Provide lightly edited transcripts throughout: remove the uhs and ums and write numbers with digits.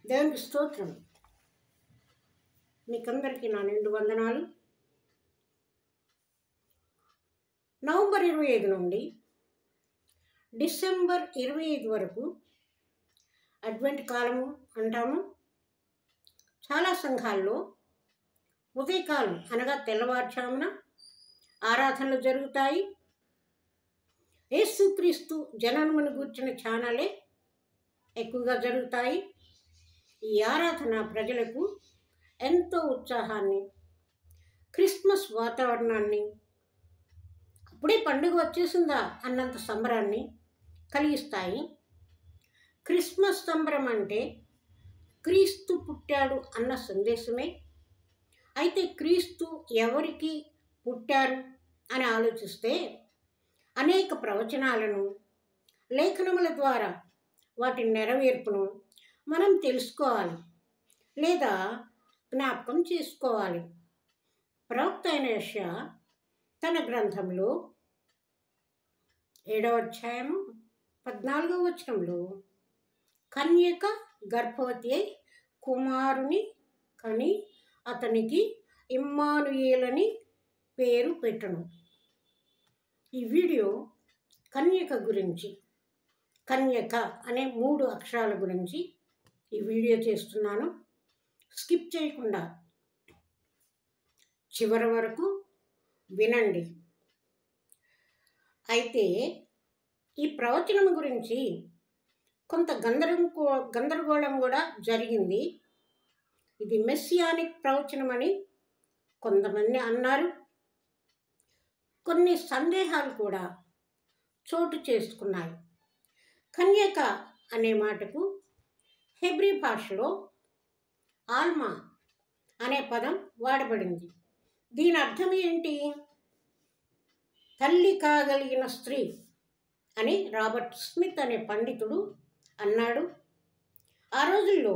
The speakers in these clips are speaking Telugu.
దేవునికి స్తోత్రం. మీకందరికీ నా నిండు వందనాలు. నవంబర్ 25 నుండి డిసెంబర్ 25 వరకు అడ్వెంట్ కాలము అంటాము. చాలా సంఘాల్లో ఉదయకాలం అనగా తెల్లవారుజామున ఆరాధనలు జరుగుతాయి. యేసుక్రీస్తు జననమును గూర్చిన ఛానలే ఎక్కువగా జరుగుతాయి. ఈ ఆరాధన ప్రజలకు ఎంతో ఉత్సాహాన్ని, క్రిస్మస్ వాతావరణాన్ని, అప్పుడే పండుగ వచ్చేసిందా అన్నంత సంబరాన్ని కలిగిస్తాయి. క్రిస్మస్ సంబరం అంటే క్రీస్తు పుట్టాడు అన్న సందేశమే. అయితే క్రీస్తు ఎవరికి పుట్టారు అని ఆలోచిస్తే అనేక ప్రవచనాలను, లేఖనముల ద్వారా వాటి నెరవేర్పును మనం తెలుసుకోవాలి లేదా జ్ఞాపకం చేసుకోవాలి. ప్రవక్త అయిన యెషయా తన గ్రంథంలో 7వ అధ్యాయము 14వ వచనంలో కన్యక గర్భవతి అయి కుమారుని కని అతనికి ఇమ్మానుయేలని పేరు పెట్టును. ఈ వీడియో కన్యక గురించి, కన్యక అనే 3 అక్షరాల గురించి ఈ వీడియో చేస్తున్నాను. స్కిప్ చేయకుండా చివరి వరకు వినండి. అయితే ఈ ప్రవచనం గురించి కొంత గందరగోళం కూడా జరిగింది. ఇది మెస్సియానిక్ ప్రవచనం అని కొంతమంది అన్నారు. కొన్ని సందేహాలు కూడా చోటు చేసుకున్నాయి. కన్యక అనే మాటకు హెబ్రీ భాషలో ఆల్మా అనే పదం వాడబడింది. దీని అర్థం ఏంటి? తల్లి కాగలిగిన స్త్రీ అని రాబర్ట్ స్మిత్ అనే పండితుడు అన్నాడు. ఆ రోజుల్లో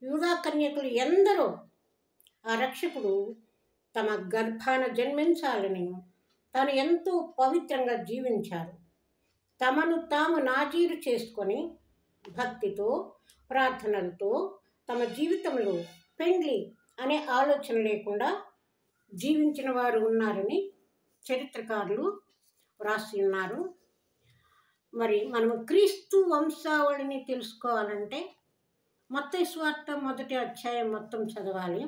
యూదా కన్యకులు ఎందరో ఆ రక్షకుడు తమ గర్భాన జన్మించాలని తాను ఎంతో పవిత్రంగా జీవించారు. తమను తాము నాజీరు చేసుకొని భక్తితో, ప్రార్థనలతో తమ జీవితంలో పెండ్లి అనే ఆలోచన లేకుండా జీవించిన వారు ఉన్నారని చరిత్రకారులు వ్రాసి ఉన్నారు. మరి మనము క్రీస్తు వంశావళిని తెలుసుకోవాలంటే మత్తయి సువార్త 1వ అధ్యాయం మొత్తం చదవాలి.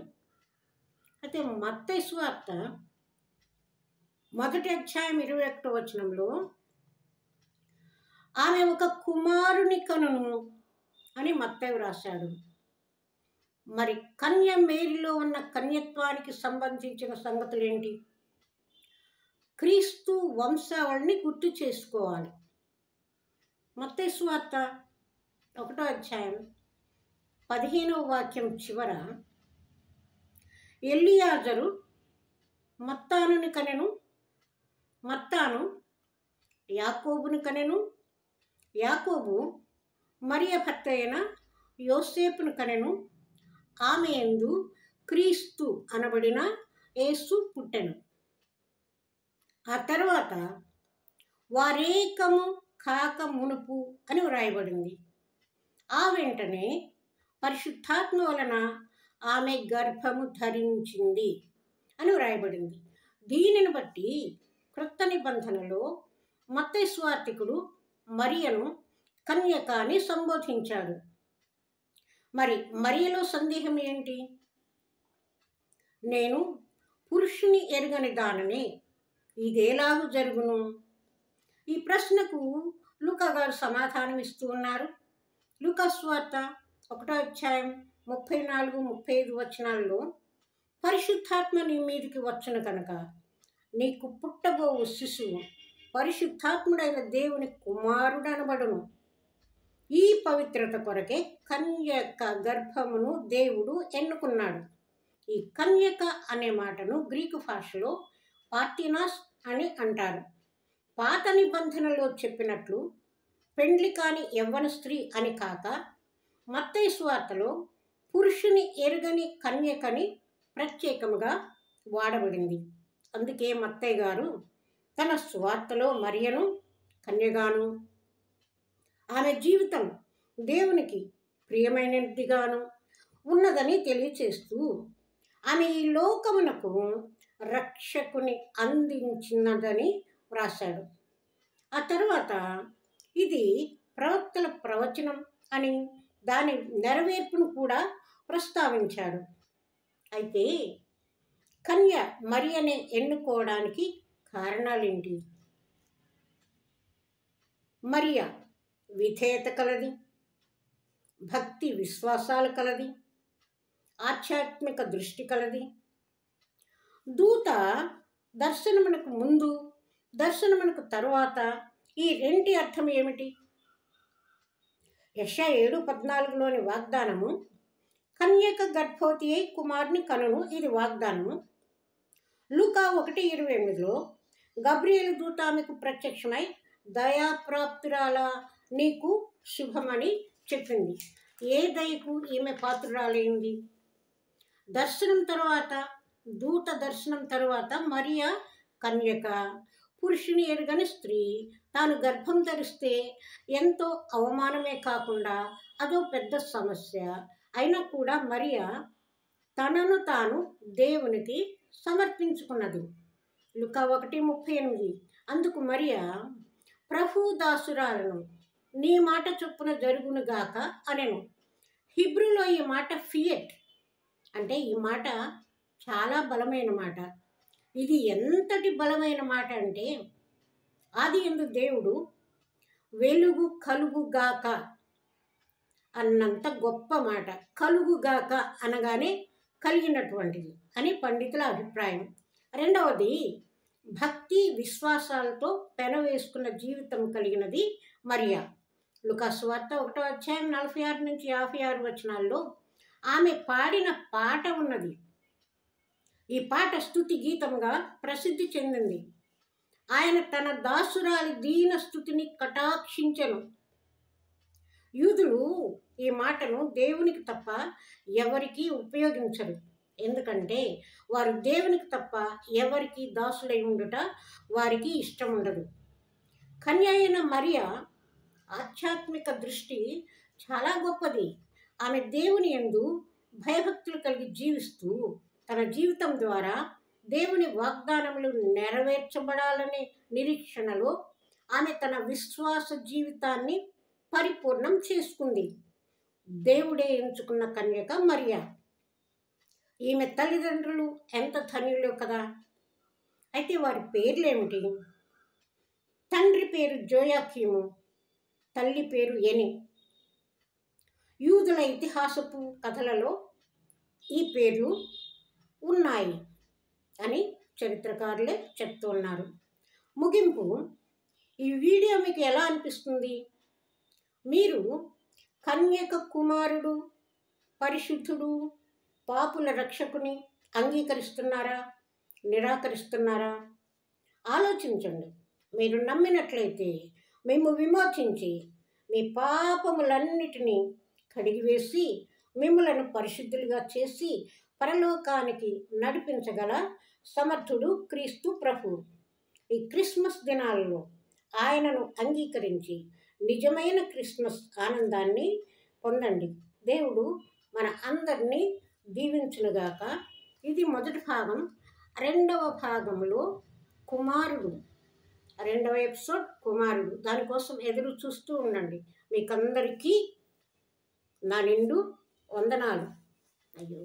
అయితే మత్తయి సువార్త 1వ అధ్యాయం 21వ వచనంలో ఆమె ఒక కుమారుని కనును అని మత్తయి వ్రాశాడు. మరి కన్య మేరీలో ఉన్న కన్యత్వానికి సంబంధించిన సంగతులు ఏంటి? క్రీస్తు వంశావళిని గుర్తు చేసుకోవాలి. మత్తయి సువార్త 1వ అధ్యాయం 15వ వాక్యం చివర ఎలియాజరు మత్తానుని కనెను, మత్తాను యాకోబుని కనెను, యాకోబు మరియ భర్త అయిన యోసేపును కనెను, ఆమె యందు క్రీస్తు అనబడిన యేసు పుట్టెను. ఆ తర్వాత వారేకము కాక మునుపు అని వ్రాయబడింది. ఆ వెంటనే పరిశుద్ధాత్మ వలన ఆమె గర్భము ధరించింది అని వ్రాయబడింది. దీనిని బట్టి క్రొత్త నిబంధనలో మత్తయి సువార్తికుడు మరియను కన్యక అని సంబోధించాడు. మరి మరియలో సందేహం ఏంటి? నేను పురుషుని ఎరుగని దానని, ఇదేలాగు జరుగును? ఈ ప్రశ్నకు లూకా గారు సమాధానం ఇస్తూ ఉన్నారు. లూకా సువార్త 1వ అధ్యాయం 34-35 వచనాల్లో పరిశుద్ధాత్మ నీ మీదికి వచ్చును కనుక నీకు పుట్టబోవు శిశువు పరిశుద్ధాత్ముడైన దేవుని కుమారుడు అనబడును. ఈ పవిత్రత కొరకే కన్యక గర్భమును దేవుడు ఎన్నుకున్నాడు. ఈ కన్యక అనే మాటను గ్రీకు భాషలో పార్టినాస్ అని అంటారు. పాత నిబంధనలో చెప్పినట్లు పెండ్లి కాని యవ్వన స్త్రీ అని కాక మత్తయి సువార్తలో పురుషుని ఎరుగని కన్యకని ప్రత్యేకముగా వాడబడింది. అందుకే మత్తయి గారు తన సువార్తలో మరియను కన్యగాను, ఆమె జీవితం దేవునికి ప్రియమైనదిగాను ఉన్నదని తెలియచేస్తూ ఆమె ఈ లోకమునకు రక్షకుని అందించినదని వ్రాశాడు. ఆ తరువాత ఇది ప్రవక్తల ప్రవచనం అని దాని నెరవేర్పును కూడా ప్రస్తావించాడు. అయితే కన్య మరియనే ఎన్నుకోవడానికి కారణాలేంటి? మరియ విధేయత కలది, భక్తి విశ్వాసాలు కలది, ఆధ్యాత్మిక దృష్టి కలది. దూత దర్శనమునకు ముందు, దర్శనమునకు తరువాత ఈ రెంటి అర్థం ఏమిటి? యెషయా 7:14లోని వాగ్దానము కన్యక గర్భవతి అయి కుమారుని కనును, ఇది వాగ్దానము. లూకా 1:28లో గబ్రియేలు దూత ఆమెకు ప్రత్యక్షమై దయాప్రాప్తురాల నీకు శుభమని చెప్పింది. ఏ దయకు ఈమె పాత్రురాలైంది? దర్శనం తరువాత, దూత దర్శనం తరువాత మరియా కన్యక, పురుషుని ఎరుగని స్త్రీ, తాను గర్భం ధరిస్తే ఎంతో అవమానమే కాకుండా అదో పెద్ద సమస్య. అయినా కూడా మరియా తనను తాను దేవునికి సమర్పించుకున్నది. లూకా 1:38. అందుకు మరియా, ప్రభు దాసురాలను, నీ మాట చొప్పున జరుగునుగాక అనెను. హిబ్రూలో ఈ మాట ఫియట్ అంటే ఈ మాట చాలా బలమైన మాట. ఇది ఎంతటి బలమైన మాట అంటే ఆదియందు దేవుడు వెలుగు కలుగుగాక అన్నంత గొప్ప మాట. కలుగుగాక అనగానే కలిగినటువంటిది అని పండితుల అభిప్రాయం. రెండవది, భక్తి విశ్వాసాలతో పెనవేసుకున్న జీవితం కలిగినది మరియా. లూకా సువార్త 1:46-56 ఆమె పాడిన పాట ఉన్నది. ఈ పాట స్తుతి గీతంగా ప్రసిద్ధి చెందింది. ఆయన తన దాసురాలి దీన స్తుతిని కటాక్షించెను. యూదులు ఈ మాటను దేవునికి తప్ప ఎవరికి ఉపయోగించరు. ఎందుకంటే వారు దేవునికి తప్ప ఎవరికి దాసులై ఉండుట వారికి ఇష్టం ఉండదు. కన్య అయిన మరియా ఆధ్యాత్మిక దృష్టి చాలా గొప్పది. ఆమె దేవుని యందు భయభక్తులు కలిగి జీవిస్తూ తన జీవితం ద్వారా దేవుని వాగ్దానములు నెరవేర్చబడాలనే నిరీక్షణలో ఆమె తన విశ్వాస జీవితాన్ని పరిపూర్ణం చేసుకుంది. దేవుడే ఎంచుకున్న కన్యక మరియా. ఈమె తల్లిదండ్రులు ఎంత ధన్యులో కదా. అయితే వారి పేర్లేమిటి? తండ్రి పేరు జోయాకీము, తల్లి పేరు ఎని. యూదుల ఇతిహాసపు కథలలో ఈ పేర్లు ఉన్నాయి అని చరిత్రకారులే చెప్తూ ఉన్నారు. ముగింపు, ఈ వీడియో మీకు ఎలా అనిపిస్తుంది? మీరు కన్యక కుమారుడు, పరిశుద్ధుడు, పాపుల రక్షకుని అంగీకరిస్తున్నారా, నిరాకరిస్తున్నారా? ఆలోచించండి. మీరు నమ్మినట్లయితే మేము విమోచించి మీ పాపములన్నిటినీ కడిగివేసి మిమ్మలను పరిశుద్ధులుగా చేసి పరలోకానికి నడిపించగల సమర్థుడు క్రీస్తు ప్రభు. ఈ క్రిస్మస్ దినాలలో ఆయనను అంగీకరించి నిజమైన క్రిస్మస్ ఆనందాన్ని పొందండి. దేవుడు మన అందరినీ దీవించునుగాక. ఇది మొదటి భాగం. రెండవ భాగంలో కుమారుడు, రెండవ ఎపిసోడ్ కుమారుడు. దానికోసం ఎదురు చూస్తూ ఉండండి. మీకందరికీ నా నిండు వందనాలు. అయ్యో.